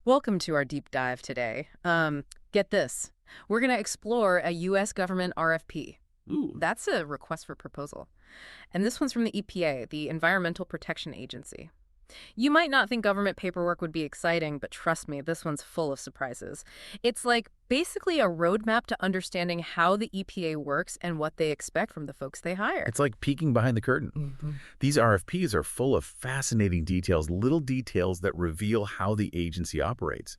Welcome to our deep dive today. Get this. We're going to explore a U.S. government RFP. Ooh, That's a request for proposal. And this one's from the EPA, the Environmental Protection Agency. You might not think government paperwork would be exciting, but trust me, this one's full of surprises. It's like basically a roadmap to understanding how the EPA works and what they expect from the folks they hire. it's like peeking behind the curtain. These RFPs are full of fascinating details, little details that reveal how the agency operates.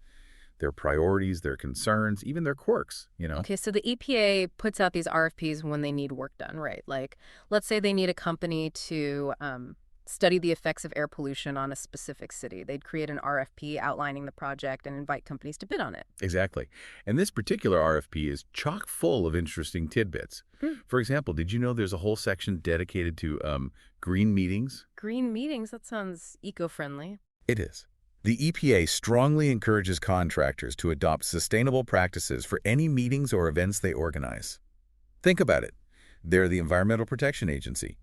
Their priorities, their concerns, even their quirks. Okay, so the EPA puts out these RFPs when they need work done, right? Like, let's say they need a company to study the effects of air pollution on a specific city. They'd create an RFP outlining the project and invite companies to bid on it. Exactly. And this particular RFP is chock full of interesting tidbits. For example, did you know there's a whole section dedicated to green meetings? Green meetings, that sounds eco-friendly. It is. The EPA strongly encourages contractors to adopt sustainable practices for any meetings or events they organize. Think about it. They're the Environmental Protection Agency.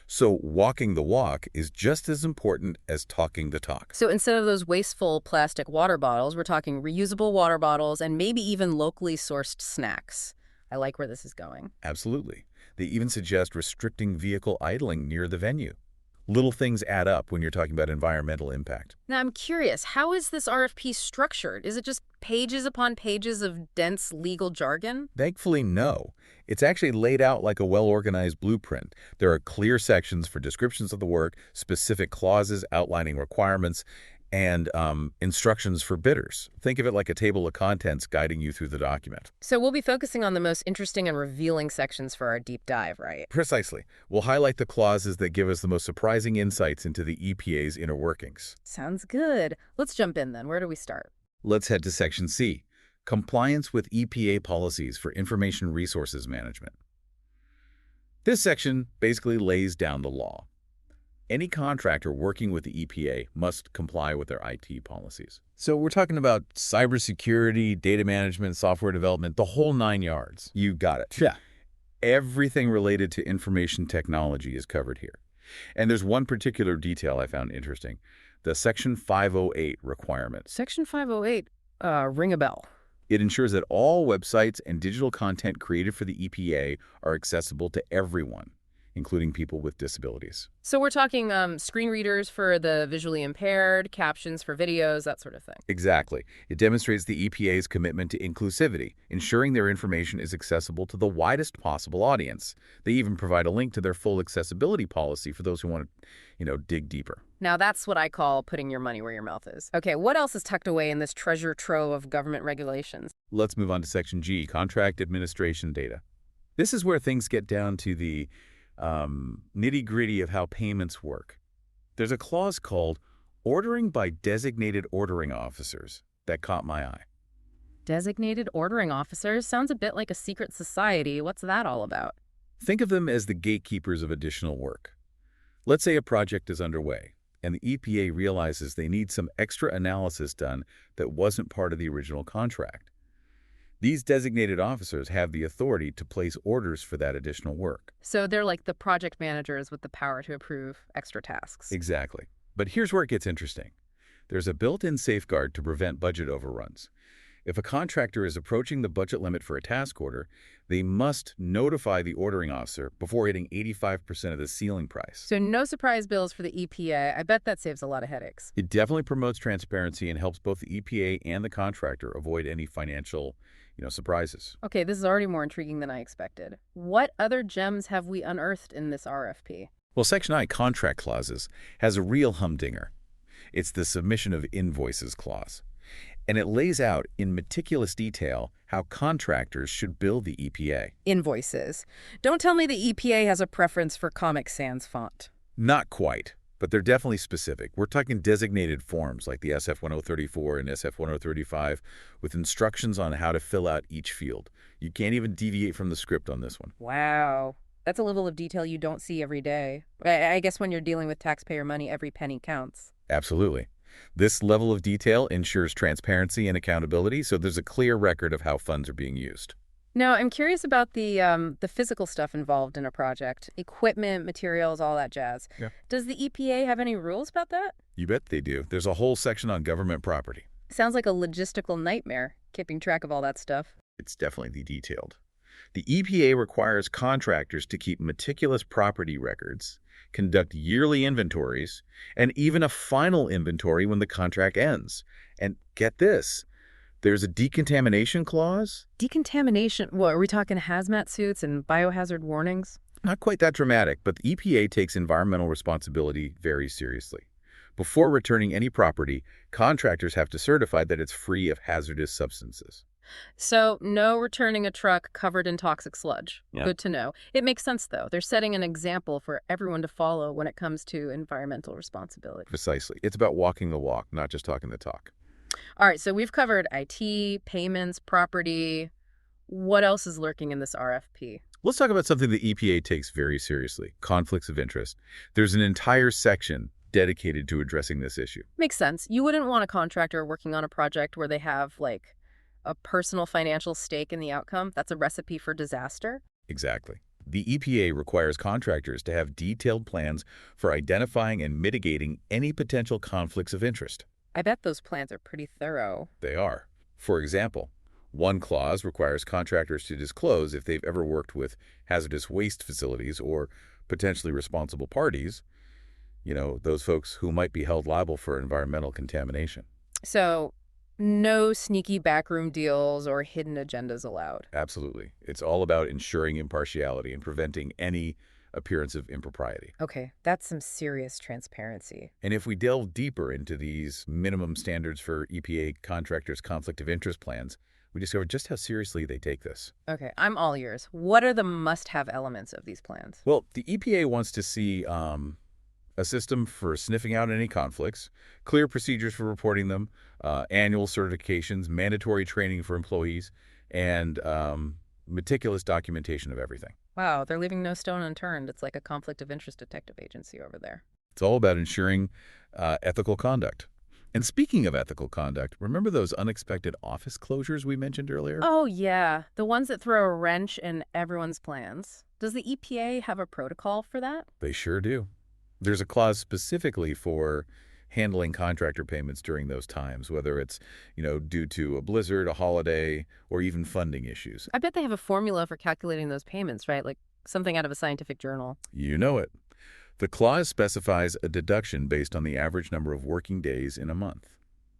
So walking the walk is just as important as talking the talk. So instead of those wasteful plastic water bottles, we're talking reusable water bottles and maybe even locally sourced snacks. I like where this is going. Absolutely. They even suggest restricting vehicle idling near the venue. Little things add up when you're talking about environmental impact. Now, I'm curious, how is this RFP structured? Is it just pages upon pages of dense legal jargon? Thankfully, no. It's actually laid out like a well-organized blueprint. There are clear sections for descriptions of the work, specific clauses outlining requirements, and instructions for bidders. Think of it like a table of contents guiding you through the document. So we'll be focusing on the most interesting and revealing sections for our deep dive, right? Precisely. We'll highlight the clauses that give us the most surprising insights into the EPA's inner workings. Sounds good. Let's jump in then. Where do we start? Let's head to Section C, Compliance with EPA Policies for Information Resources Management. This section basically lays down the law. Any contractor working with the EPA must comply with their IT policies. So we're talking about cybersecurity, data management, software development, the whole 9 yards. You got it. Yeah. Everything related to information technology is covered here. And there's one particular detail I found interesting, the Section 508 requirements. Section 508, ring a bell. It ensures that all websites and digital content created for the EPA are accessible to everyone, including people with disabilities. So we're talking screen readers for the visually impaired, captions for videos, that sort of thing. Exactly. It demonstrates the EPA's commitment to inclusivity, ensuring their information is accessible to the widest possible audience. They even provide a link to their full accessibility policy for those who want to, dig deeper. Now that's what I call putting your money where your mouth is. Okay, what else is tucked away in this treasure trove of government regulations? Let's move on to Section G, Contract Administration Data. This is where things get down to the nitty-gritty of how payments work. There's a clause called ordering by designated ordering officers that caught my eye. Designated ordering officers sounds a bit like a secret society. What's that all about? Think of them as the gatekeepers of additional work. Let's say a project is underway, and the EPA realizes they need some extra analysis done that wasn't part of the original contract. These designated officers have the authority to place orders for that additional work. So they're like the project managers with the power to approve extra tasks. Exactly. But here's where it gets interesting. There's a built-in safeguard to prevent budget overruns. If a contractor is approaching the budget limit for a task order, they must notify the ordering officer before hitting 85% of the ceiling price. So no surprise bills for the EPA. I bet that saves a lot of headaches. It definitely promotes transparency and helps both the EPA and the contractor avoid any financial surprises. Okay, this is already more intriguing than I expected. What other gems have we unearthed in this RFP? Well, Section I, Contract Clauses, has a real humdinger. It's the Submission of Invoices clause. And it lays out in meticulous detail how contractors should bill the EPA. Invoices. Don't tell me the EPA has a preference for Comic Sans font. Not quite, but they're definitely specific. We're talking designated forms like the SF-1034 and SF-1035 with instructions on how to fill out each field. You can't even deviate from the script on this one. Wow. That's a level of detail you don't see every day. I guess when you're dealing with taxpayer money, every penny counts. Absolutely. This level of detail ensures transparency and accountability, so there's a clear record of how funds are being used. Now, I'm curious about the physical stuff involved in a project. Equipment, materials, all that jazz. Yeah. Does the EPA have any rules about that? You bet they do. There's a whole section on government property. Sounds like a logistical nightmare, keeping track of all that stuff. It's definitely detailed. The EPA requires contractors to keep meticulous property records, conduct yearly inventories, and even a final inventory when the contract ends. And get this, there's a decontamination clause. Decontamination, what, are we talking hazmat suits and biohazard warnings? Not quite that dramatic, but the EPA takes environmental responsibility very seriously. Before returning any property, contractors have to certify that it's free of hazardous substances. So, no returning a truck covered in toxic sludge. Yeah. Good to know. It makes sense, though. They're setting an example for everyone to follow when it comes to environmental responsibility. Precisely. It's about walking the walk, not just talking the talk. All right, so we've covered IT, payments, property. What else is lurking in this RFP? Let's talk about something the EPA takes very seriously, conflicts of interest. There's an entire section dedicated to addressing this issue. Makes sense. You wouldn't want a contractor working on a project where they have, like, a personal financial stake in the outcome. That's a recipe for disaster. Exactly. The EPA requires contractors to have detailed plans for identifying and mitigating any potential conflicts of interest. I bet those plans are pretty thorough. They are. For example, one clause requires contractors to disclose if they've ever worked with hazardous waste facilities or potentially responsible parties, those folks who might be held liable for environmental contamination. So, no sneaky backroom deals or hidden agendas allowed. Absolutely. It's all about ensuring impartiality and preventing any appearance of impropriety. Okay, that's some serious transparency. And if we delve deeper into these minimum standards for EPA contractors' conflict of interest plans, we discover just how seriously they take this. Okay, I'm all ears. What are the must-have elements of these plans? Well, the EPA wants to see a system for sniffing out any conflicts, clear procedures for reporting them, annual certifications, mandatory training for employees, and meticulous documentation of everything. Wow, they're leaving no stone unturned. It's like a conflict of interest detective agency over there. It's all about ensuring ethical conduct. And speaking of ethical conduct, remember those unexpected office closures we mentioned earlier? Oh, yeah, the ones that throw a wrench in everyone's plans. Does the EPA have a protocol for that? They sure do. There's a clause specifically for handling contractor payments during those times, whether it's, due to a blizzard, a holiday, or even funding issues. I bet they have a formula for calculating those payments, right? Like something out of a scientific journal. You know it. The clause specifies a deduction based on the average number of working days in a month,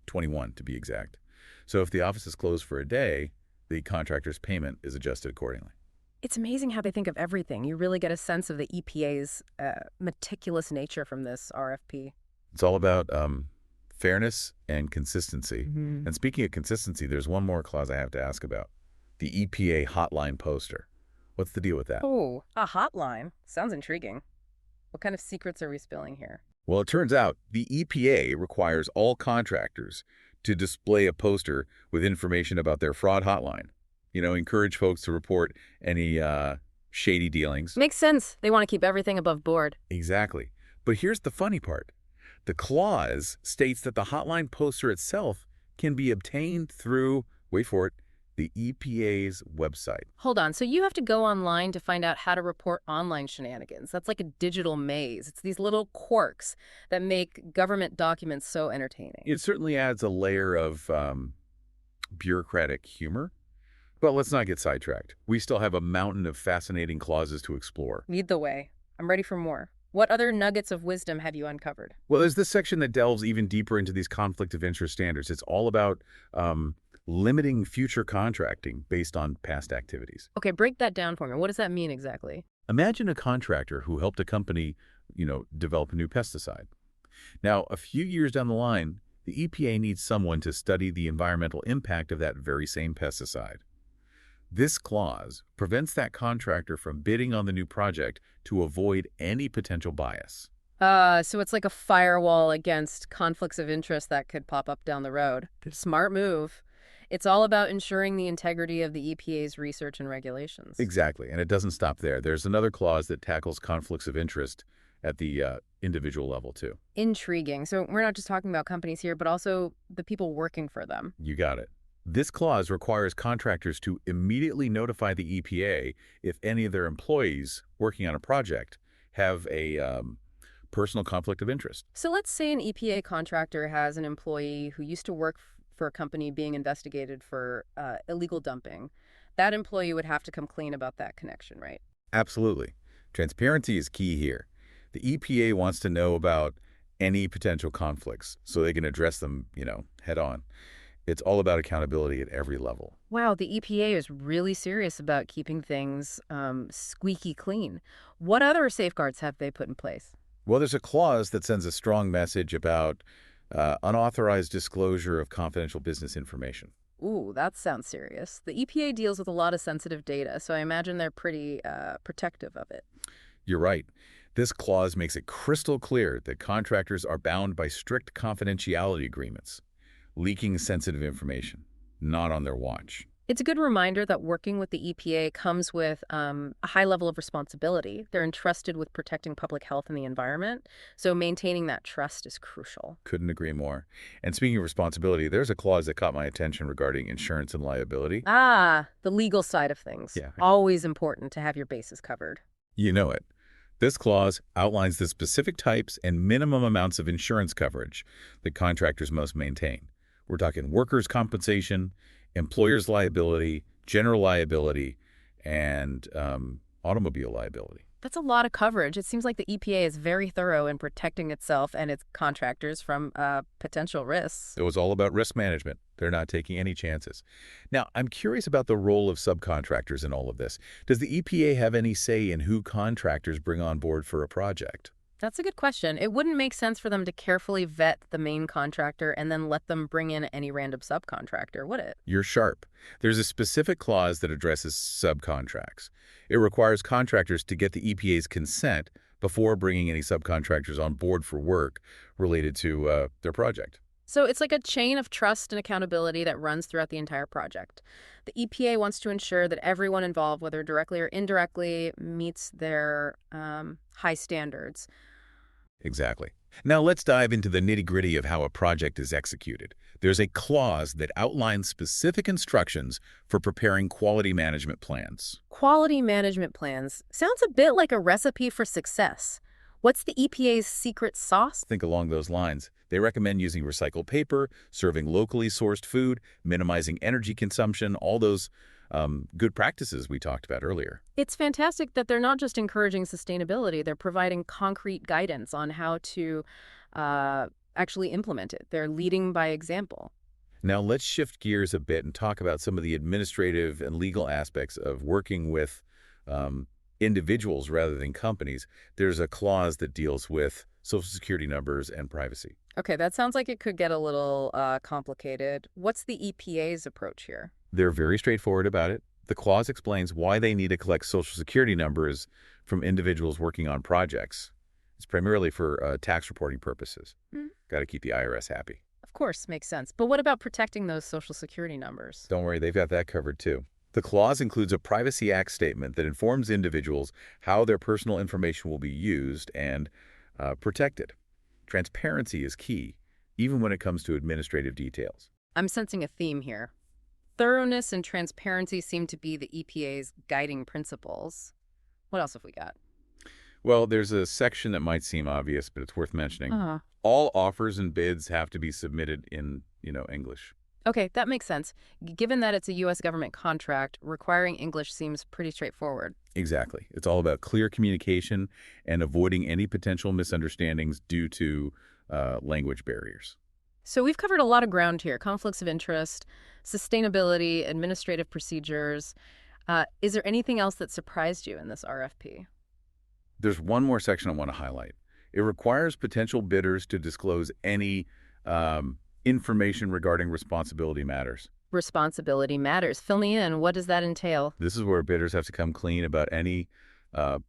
21 to be exact. So if the office is closed for a day, the contractor's payment is adjusted accordingly. It's amazing how they think of everything. You really get a sense of the EPA's meticulous nature from this RFP. It's all about fairness and consistency. Mm-hmm. And speaking of consistency, there's one more clause I have to ask about. The EPA hotline poster. What's the deal with that? Oh, a hotline. Sounds intriguing. What kind of secrets are we spilling here? Well, it turns out the EPA requires all contractors to display a poster with information about their fraud hotline. Encourage folks to report any shady dealings. Makes sense. They want to keep everything above board. Exactly. But here's the funny part. The clause states that the hotline poster itself can be obtained through, wait for it, the EPA's website. Hold on. So you have to go online to find out how to report online shenanigans. That's like a digital maze. It's these little quirks that make government documents so entertaining. It certainly adds a layer of bureaucratic humor. But let's not get sidetracked. We still have a mountain of fascinating clauses to explore. Lead the way. I'm ready for more. What other nuggets of wisdom have you uncovered? Well, there's this section that delves even deeper into these conflict of interest standards. It's all about limiting future contracting based on past activities. Okay, break that down for me. What does that mean exactly? Imagine a contractor who helped a company, develop a new pesticide. Now, a few years down the line, the EPA needs someone to study the environmental impact of that very same pesticide. This clause prevents that contractor from bidding on the new project to avoid any potential bias. So it's like a firewall against conflicts of interest that could pop up down the road. Smart move. It's all about ensuring the integrity of the EPA's research and regulations. Exactly, and it doesn't stop there. There's another clause that tackles conflicts of interest at the individual level, too. Intriguing. So we're not just talking about companies here, but also the people working for them. You got it. This clause requires contractors to immediately notify the EPA if any of their employees working on a project have a personal conflict of interest. So let's say an EPA contractor has an employee who used to work for a company being investigated for illegal dumping, that employee would have to come clean about that connection, right? Absolutely. Transparency is key here. The EPA wants to know about any potential conflicts so they can address them, head on. It's all about accountability at every level. Wow, the EPA is really serious about keeping things squeaky clean. What other safeguards have they put in place? Well, there's a clause that sends a strong message about unauthorized disclosure of confidential business information. Ooh, that sounds serious. The EPA deals with a lot of sensitive data, so I imagine they're pretty protective of it. You're right. This clause makes it crystal clear that contractors are bound by strict confidentiality agreements, leaking sensitive information, not on their watch. It's a good reminder that working with the EPA comes with a high level of responsibility. They're entrusted with protecting public health and the environment, so maintaining that trust is crucial. Couldn't agree more. And speaking of responsibility, there's a clause that caught my attention regarding insurance and liability. Ah, the legal side of things. Yeah. Always important to have your bases covered. You know it. This clause outlines the specific types and minimum amounts of insurance coverage that contractors must maintain. We're talking workers' compensation, employer's liability, general liability, and automobile liability. That's a lot of coverage. It seems like the EPA is very thorough in protecting itself and its contractors from potential risks. It was all about risk management. They're not taking any chances. Now, I'm curious about the role of subcontractors in all of this. Does the EPA have any say in who contractors bring on board for a project? That's a good question. It wouldn't make sense for them to carefully vet the main contractor and then let them bring in any random subcontractor, would it? You're sharp. There's a specific clause that addresses subcontracts. It requires contractors to get the EPA's consent before bringing any subcontractors on board for work related to their project. So it's like a chain of trust and accountability that runs throughout the entire project. The EPA wants to ensure that everyone involved, whether directly or indirectly, meets their high standards. Exactly. Now let's dive into the nitty-gritty of how a project is executed. There's a clause that outlines specific instructions for preparing quality management plans. Quality management plans sounds a bit like a recipe for success. What's the EPA's secret sauce? Think along those lines. They recommend using recycled paper, serving locally sourced food, minimizing energy consumption, all those good practices we talked about earlier. It's fantastic that they're not just encouraging sustainability, they're providing concrete guidance on how to actually implement it. They're leading by example. Now let's shift gears a bit and talk about some of the administrative and legal aspects of working with individuals rather than companies. There's a clause that deals with Social Security numbers and privacy. Okay, that sounds like it could get a little complicated. What's the EPA's approach here? They're very straightforward about it. The clause explains why they need to collect Social Security numbers from individuals working on projects. It's primarily for tax reporting purposes. Got to keep the IRS happy. Of course, makes sense. But what about protecting those Social Security numbers? Don't worry, they've got that covered too. The clause includes a Privacy Act statement that informs individuals how their personal information will be used and protected. Transparency is key, even when it comes to administrative details. I'm sensing a theme here. Thoroughness and transparency seem to be the EPA's guiding principles. What else have we got? Well, there's a section that might seem obvious, but it's worth mentioning. All offers and bids have to be submitted in, English. Okay, that makes sense. Given that it's a U.S. government contract, requiring English seems pretty straightforward. Exactly. It's all about clear communication and avoiding any potential misunderstandings due to language barriers. So we've covered a lot of ground here: conflicts of interest, sustainability, administrative procedures. Is there anything else that surprised you in this RFP? There's one more section I want to highlight. It requires potential bidders to disclose any information regarding responsibility matters. Responsibility matters. Fill me in. What does that entail? This is where bidders have to come clean about any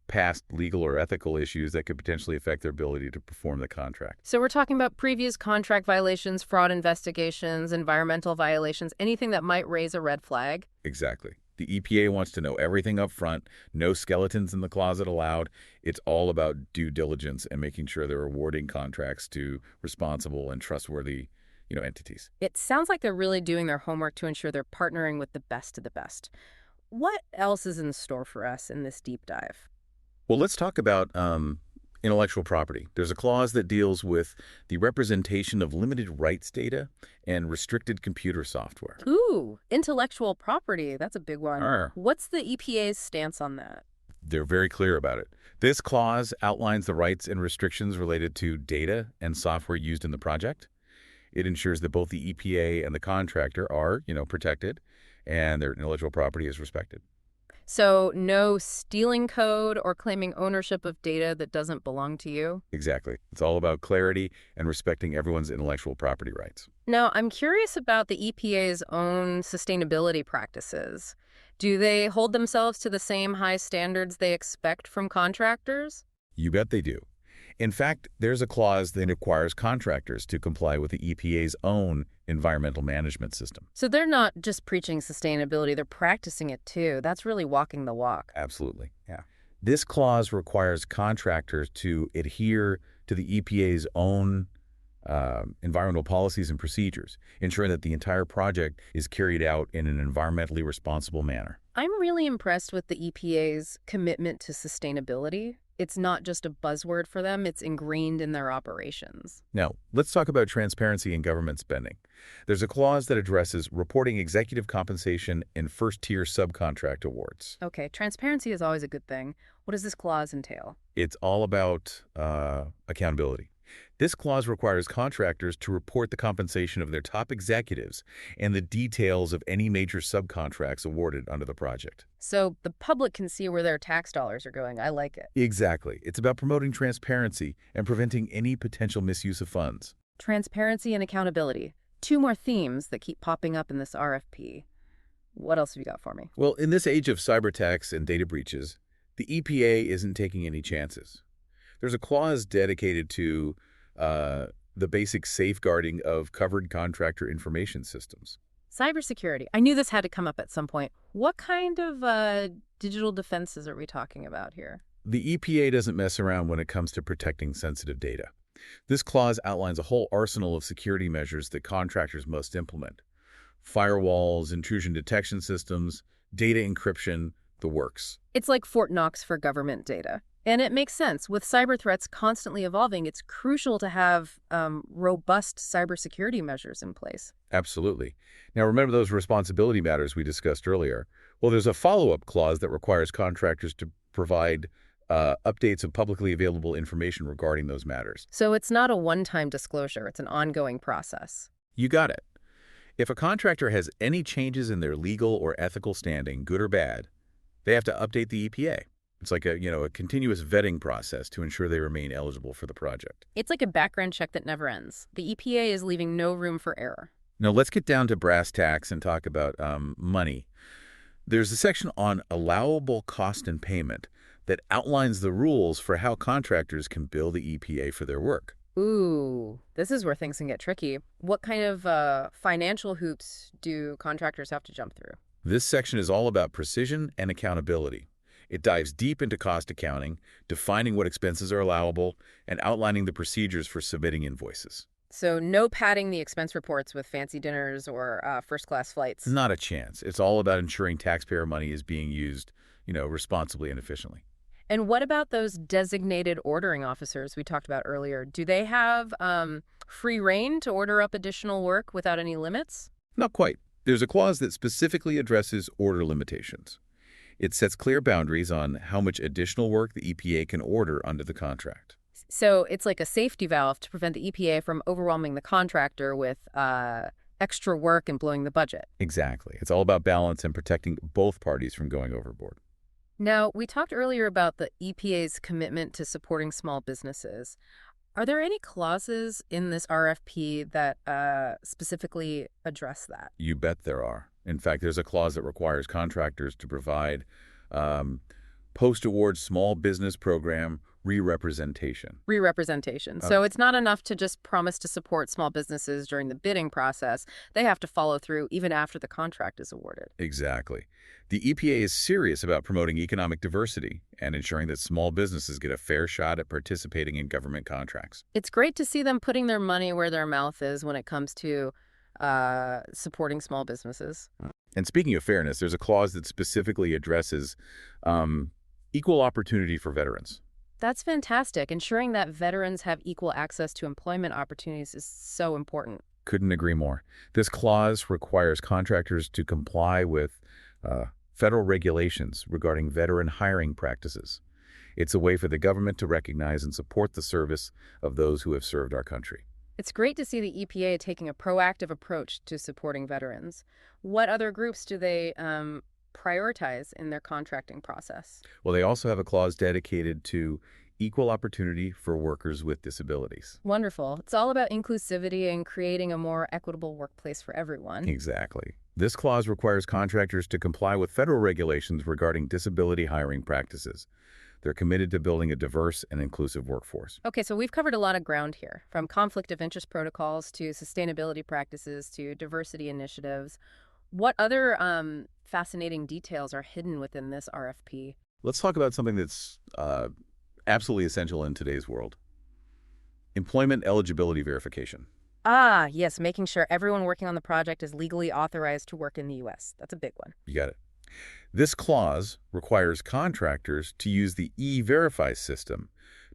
past legal or ethical issues that could potentially affect their ability to perform the contract. So we're talking about previous contract violations, fraud investigations, environmental violations, anything that might raise a red flag? Exactly. The EPA wants to know everything up front, no skeletons in the closet allowed. It's all about due diligence and making sure they're awarding contracts to responsible and trustworthy entities. It sounds like they're really doing their homework to ensure they're partnering with the best of the best. What else is in store for us in this deep dive? Well, let's talk about Intellectual property. There's a clause that deals with the representation of limited rights data and restricted computer software. Ooh, intellectual property. That's a big one. Arr. What's the EPA's stance on that? They're very clear about it. This clause outlines the rights and restrictions related to data and software used in the project. It ensures that both the EPA and the contractor are, protected and their intellectual property is respected. So no stealing code or claiming ownership of data that doesn't belong to you? Exactly. It's all about clarity and respecting everyone's intellectual property rights. Now, I'm curious about the EPA's own sustainability practices. Do they hold themselves to the same high standards they expect from contractors? You bet they do. In fact, there's a clause that requires contractors to comply with the EPA's own environmental management system. So they're not just preaching sustainability, they're practicing it too. That's really walking the walk. Absolutely. Yeah. This clause requires contractors to adhere to the EPA's own environmental policies and procedures, ensuring that the entire project is carried out in an environmentally responsible manner. I'm really impressed with the EPA's commitment to sustainability. It's not just a buzzword for them, it's ingrained in their operations. Now, let's talk about transparency in government spending. There's a clause that addresses reporting executive compensation and first-tier subcontract awards. Okay, transparency is always a good thing. What does this clause entail? It's all about accountability. This clause requires contractors to report the compensation of their top executives and the details of any major subcontracts awarded under the project. So the public can see where their tax dollars are going. I like it. Exactly. It's about promoting transparency and preventing any potential misuse of funds. Transparency and accountability. Two more themes that keep popping up in this RFP. What else have you got for me? Well, in this age of cyber attacks and data breaches, the EPA isn't taking any chances. There's a clause dedicated to the basic safeguarding of covered contractor information systems. Cybersecurity. I knew this had to come up at some point. What kind of digital defenses are we talking about here? The EPA doesn't mess around when it comes to protecting sensitive data. This clause outlines a whole arsenal of security measures that contractors must implement. Firewalls, intrusion detection systems, data encryption, the works. It's like Fort Knox for government data. And it makes sense. With cyber threats constantly evolving, it's crucial to have robust cybersecurity measures in place. Absolutely. Now, remember those responsibility matters we discussed earlier? Well, there's a follow-up clause that requires contractors to provide updates of publicly available information regarding those matters. So it's not a one-time disclosure. It's an ongoing process. You got it. If a contractor has any changes in their legal or ethical standing, good or bad, they have to update the EPA. It's like a continuous vetting process to ensure they remain eligible for the project. It's like a background check that never ends. The EPA is leaving no room for error. Now, let's get down to brass tacks and talk about money. There's a section on allowable cost and payment that outlines the rules for how contractors can bill the EPA for their work. Ooh, this is where things can get tricky. What kind of financial hoops do contractors have to jump through? This section is all about precision and accountability. It dives deep into cost accounting, defining what expenses are allowable, and outlining the procedures for submitting invoices. So no padding the expense reports with fancy dinners or first-class flights. Not a chance. It's all about ensuring taxpayer money is being used, responsibly and efficiently. And what about those designated ordering officers we talked about earlier? Do they have free rein to order up additional work without any limits? Not quite. There's a clause that specifically addresses order limitations. It sets clear boundaries on how much additional work the EPA can order under the contract. So it's like a safety valve to prevent the EPA from overwhelming the contractor with extra work and blowing the budget. Exactly. It's all about balance and protecting both parties from going overboard. Now, we talked earlier about the EPA's commitment to supporting small businesses. Are there any clauses in this RFP that specifically address that? You bet there are. In fact, there's a clause that requires contractors to provide post-award small business program re-representation. Re-representation. So it's not enough to just promise to support small businesses during the bidding process. They have to follow through even after the contract is awarded. Exactly. The EPA is serious about promoting economic diversity and ensuring that small businesses get a fair shot at participating in government contracts. It's great to see them putting their money where their mouth is when it comes to supporting small businesses. And speaking of fairness, there's a clause that specifically addresses equal opportunity for veterans. That's fantastic. Ensuring that veterans have equal access to employment opportunities is so important. Couldn't agree more. This clause requires contractors to comply with uh, federal regulations regarding veteran hiring practices. It's a way for the government to recognize and support the service of those who have served our country. It's great to see the EPA taking a proactive approach to supporting veterans. What other groups do they prioritize in their contracting process? Well, they also have a clause dedicated to equal opportunity for workers with disabilities. Wonderful. It's all about inclusivity and creating a more equitable workplace for everyone. Exactly. This clause requires contractors to comply with federal regulations regarding disability hiring practices. They're committed to building a diverse and inclusive workforce. Okay, so we've covered a lot of ground here, from conflict of interest protocols to sustainability practices to diversity initiatives. What other fascinating details are hidden within this RFP? Let's talk about something that's absolutely essential in today's world. Employment eligibility verification. Ah, yes, making sure everyone working on the project is legally authorized to work in the U.S. That's a big one. You got it. This clause requires contractors to use the E-Verify system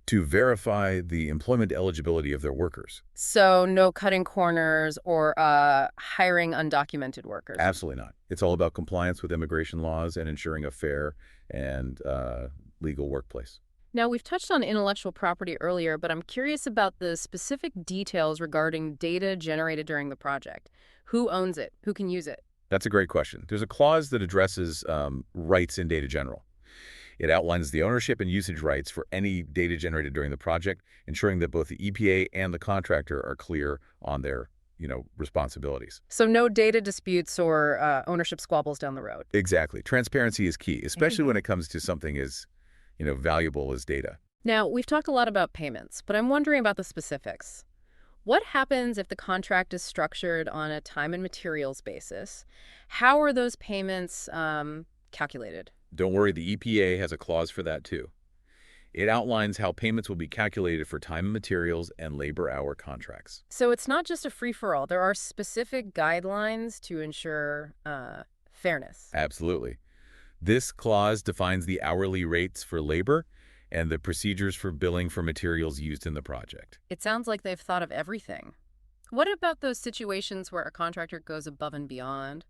to verify the employment eligibility of their workers. So no cutting corners or hiring undocumented workers. Absolutely not. It's all about compliance with immigration laws and ensuring a fair and legal workplace. Now, we've touched on intellectual property earlier, but I'm curious about the specific details regarding data generated during the project. Who owns it? Who can use it? That's a great question. There's a clause that addresses rights in data general. It outlines the ownership and usage rights for any data generated during the project, ensuring that both the EPA and the contractor are clear on their, responsibilities. So no data disputes or ownership squabbles down the road. Exactly. Transparency is key, especially when it comes to something as, valuable as data. Now, we've talked a lot about payments, but I'm wondering about the specifics. What happens if the contract is structured on a time and materials basis? How are those payments calculated? Don't worry, the EPA has a clause for that too. It outlines how payments will be calculated for time and materials and labor hour contracts. So it's not just a free-for-all. There are specific guidelines to ensure fairness. Absolutely. This clause defines the hourly rates for labor and the procedures for billing for materials used in the project. It sounds like they've thought of everything. What about those situations where a contractor goes above and beyond?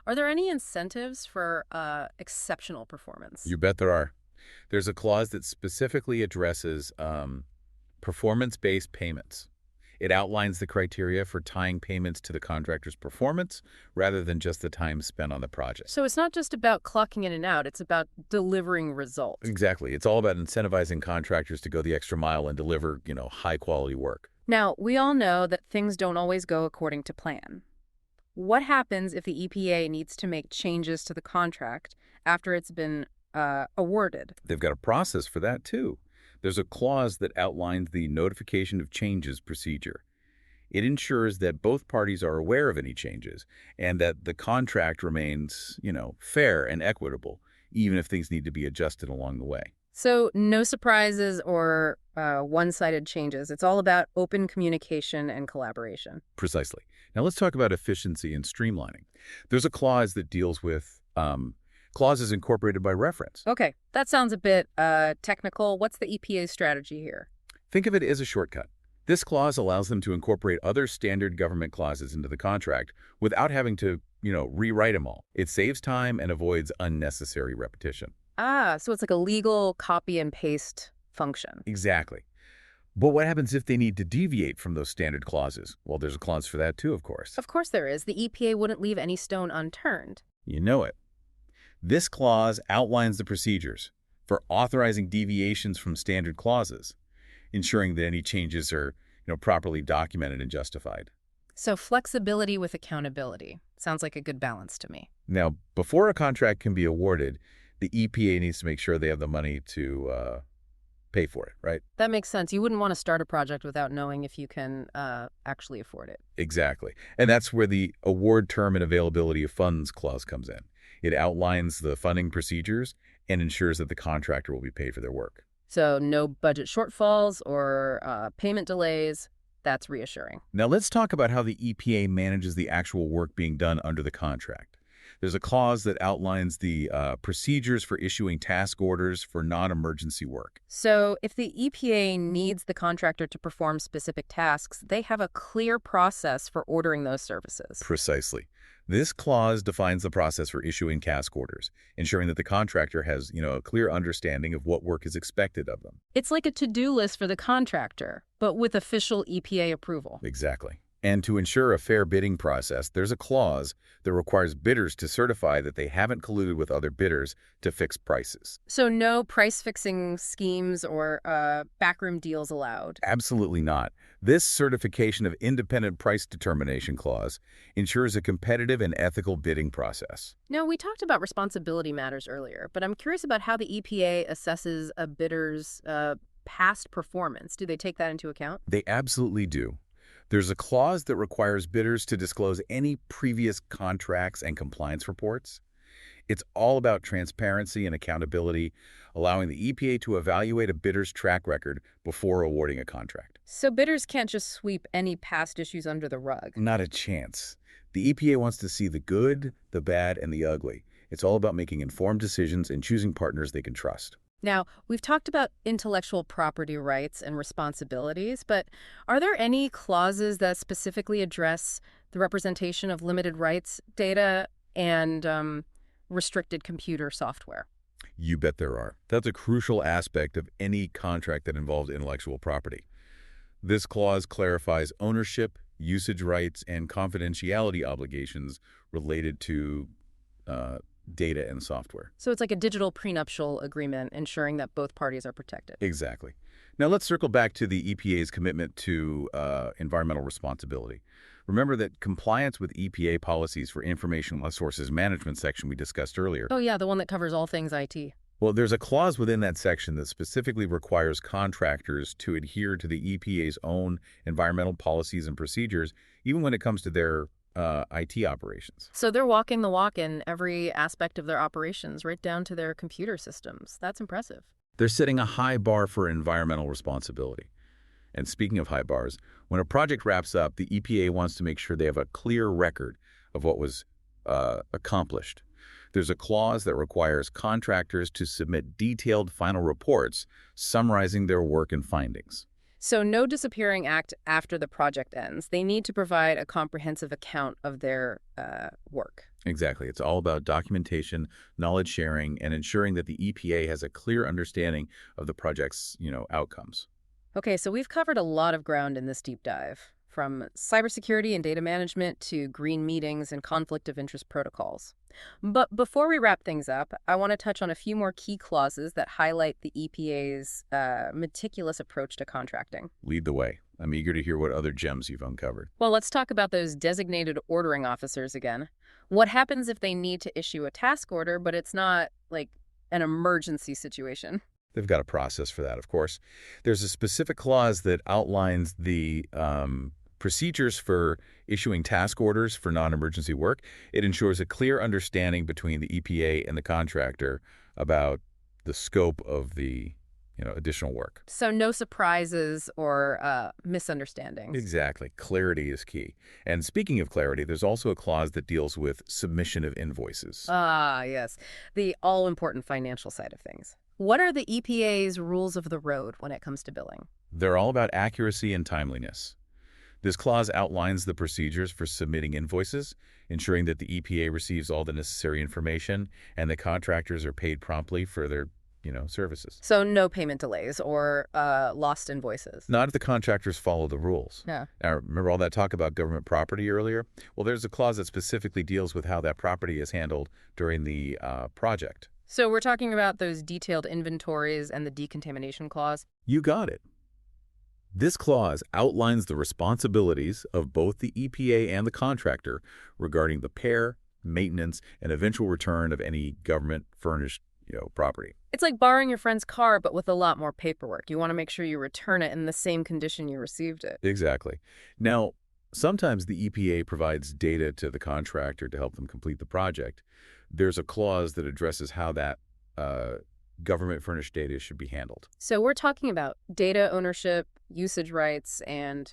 Are there any incentives for exceptional performance? You bet there are. There's a clause that specifically addresses performance-based payments. It outlines the criteria for tying payments to the contractor's performance rather than just the time spent on the project. So it's not just about clocking in and out, it's about delivering results. Exactly. It's all about incentivizing contractors to go the extra mile and deliver, high-quality work. Now, we all know that things don't always go according to plan. What happens if the EPA needs to make changes to the contract after it's been awarded? They've got a process for that, too. There's a clause that outlines the notification of changes procedure. It ensures that both parties are aware of any changes and that the contract remains, fair and equitable, even if things need to be adjusted along the way. So no surprises or one-sided changes. It's all about open communication and collaboration. Precisely. Now let's talk about efficiency and streamlining. There's a clause that deals with clauses incorporated by reference. Okay, that sounds a bit technical. What's the EPA's strategy here? Think of it as a shortcut. This clause allows them to incorporate other standard government clauses into the contract without having to, rewrite them all. It saves time and avoids unnecessary repetition. Ah, so it's like a legal copy and paste function. Exactly. But what happens if they need to deviate from those standard clauses? Well, there's a clause for that too, of course. Of course there is. The EPA wouldn't leave any stone unturned. You know it. This clause outlines the procedures for authorizing deviations from standard clauses, ensuring that any changes are, properly documented and justified. So flexibility with accountability. Sounds like a good balance to me. Now, before a contract can be awarded, the EPA needs to make sure they have the money to pay for it, right? That makes sense. You wouldn't want to start a project without knowing if you can actually afford it. Exactly. And that's where the award term and availability of funds clause comes in. It outlines the funding procedures and ensures that the contractor will be paid for their work. So no budget shortfalls or payment delays. That's reassuring. Now let's talk about how the EPA manages the actual work being done under the contract. There's a clause that outlines the procedures for issuing task orders for non-emergency work. So if the EPA needs the contractor to perform specific tasks, they have a clear process for ordering those services. Precisely. This clause defines the process for issuing task orders, ensuring that the contractor has, a clear understanding of what work is expected of them. It's like a to-do list for the contractor, but with official EPA approval. Exactly. And to ensure a fair bidding process, there's a clause that requires bidders to certify that they haven't colluded with other bidders to fix prices. So no price-fixing schemes or backroom deals allowed. Absolutely not. This certification of independent price determination clause ensures a competitive and ethical bidding process. Now, we talked about responsibility matters earlier, but I'm curious about how the EPA assesses a bidder's past performance. Do they take that into account? They absolutely do. There's a clause that requires bidders to disclose any previous contracts and compliance reports. It's all about transparency and accountability, allowing the EPA to evaluate a bidder's track record before awarding a contract. So bidders can't just sweep any past issues under the rug. Not a chance. The EPA wants to see the good, the bad, and the ugly. It's all about making informed decisions and choosing partners they can trust. Now, we've talked about intellectual property rights and responsibilities, but are there any clauses that specifically address the representation of limited rights data and restricted computer software? You bet there are. That's a crucial aspect of any contract that involves intellectual property. This clause clarifies ownership, usage rights, and confidentiality obligations related to data and software. So it's like a digital prenuptial agreement ensuring that both parties are protected. Exactly. Now let's circle back to the EPA's commitment to environmental responsibility. Remember that compliance with EPA policies for information sources management section we discussed earlier. Oh yeah, the one that covers all things IT. Well, there's a clause within that section that specifically requires contractors to adhere to the EPA's own environmental policies and procedures, even when it comes to their IT operations. So they're walking the walk in every aspect of their operations, right down to their computer systems. That's impressive. They're setting a high bar for environmental responsibility. And speaking of high bars, when a project wraps up, the EPA wants to make sure they have a clear record of what was accomplished. There's a clause that requires contractors to submit detailed final reports summarizing their work and findings. So no disappearing act after the project ends. They need to provide a comprehensive account of their work. Exactly. It's all about documentation, knowledge sharing, and ensuring that the EPA has a clear understanding of the project's, outcomes. Okay, so we've covered a lot of ground in this deep dive, from cybersecurity and data management to green meetings and conflict of interest protocols. But before we wrap things up, I want to touch on a few more key clauses that highlight the EPA's meticulous approach to contracting. Lead the way. I'm eager to hear what other gems you've uncovered. Well, let's talk about those designated ordering officers again. What happens if they need to issue a task order, but it's not like an emergency situation? They've got a process for that, of course. There's a specific clause that outlines the procedures for issuing task orders for non-emergency work. It ensures a clear understanding between the EPA and the contractor about the scope of the additional work. So no surprises or misunderstandings. Exactly. Clarity is key. And speaking of clarity, there's also a clause that deals with submission of invoices. Ah, yes. The all-important financial side of things. What are the EPA's rules of the road when it comes to billing? They're all about accuracy and timeliness. This clause outlines the procedures for submitting invoices, ensuring that the EPA receives all the necessary information and the contractors are paid promptly for their services. So no payment delays or lost invoices. Not if the contractors follow the rules. Yeah. Now, remember all that talk about government property earlier? Well, there's a clause that specifically deals with how that property is handled during the project. So we're talking about those detailed inventories and the decontamination clause? You got it. This clause outlines the responsibilities of both the EPA and the contractor regarding the repair, maintenance, and eventual return of any government-furnished property. It's like borrowing your friend's car, but with a lot more paperwork. You want to make sure you return it in the same condition you received it. Exactly. Now, sometimes the EPA provides data to the contractor to help them complete the project. There's a clause that addresses how that government-furnished data should be handled. So we're talking about data ownership, usage rights, and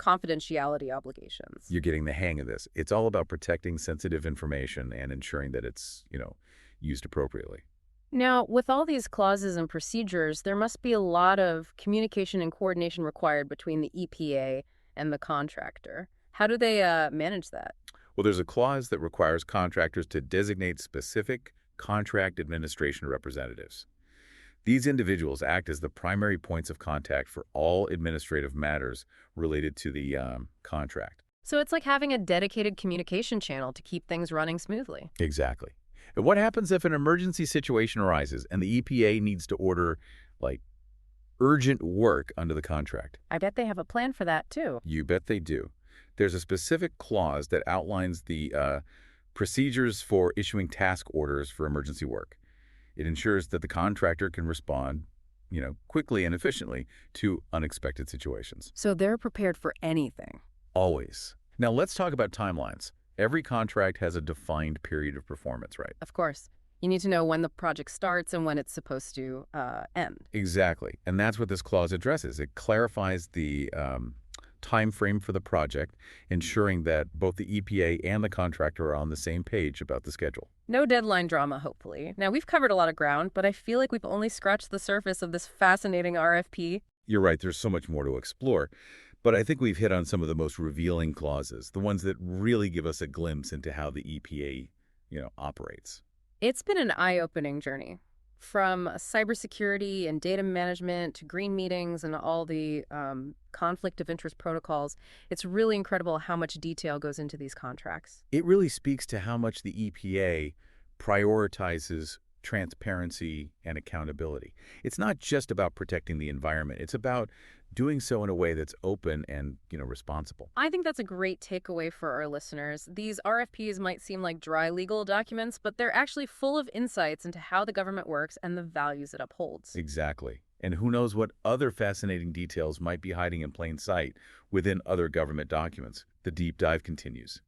confidentiality obligations. You're getting the hang of this. It's all about protecting sensitive information and ensuring that it's, used appropriately. Now, with all these clauses and procedures, there must be a lot of communication and coordination required between the EPA and the contractor. How do they manage that? Well, there's a clause that requires contractors to designate specific contract administration representatives. These individuals act as the primary points of contact for all administrative matters related to the contract. So it's like having a dedicated communication channel to keep things running smoothly. Exactly. And what happens if an emergency situation arises and the EPA needs to order, like, urgent work under the contract? I bet they have a plan for that, too. You bet they do. There's a specific clause that outlines the procedures for issuing task orders for emergency work. It ensures that the contractor can respond, quickly and efficiently to unexpected situations. So they're prepared for anything. Always. Now, let's talk about timelines. Every contract has a defined period of performance, right? Of course. You need to know when the project starts and when it's supposed to end. Exactly. And that's what this clause addresses. It clarifies the time frame for the project, ensuring that both the EPA and the contractor are on the same page about the schedule. No deadline drama, hopefully. Now, we've covered a lot of ground, but I feel like we've only scratched the surface of this fascinating RFP. You're right. There's so much more to explore. But I think we've hit on some of the most revealing clauses, the ones that really give us a glimpse into how the EPA, operates. It's been an eye-opening journey. From cybersecurity and data management to green meetings and all the conflict of interest protocols, it's really incredible how much detail goes into these contracts. It really speaks to how much the EPA prioritizes transparency and accountability. It's not just about protecting the environment. It's about doing so in a way that's open and, responsible. I think that's a great takeaway for our listeners. These RFPs might seem like dry legal documents, but they're actually full of insights into how the government works and the values it upholds. Exactly. And who knows what other fascinating details might be hiding in plain sight within other government documents. The deep dive continues.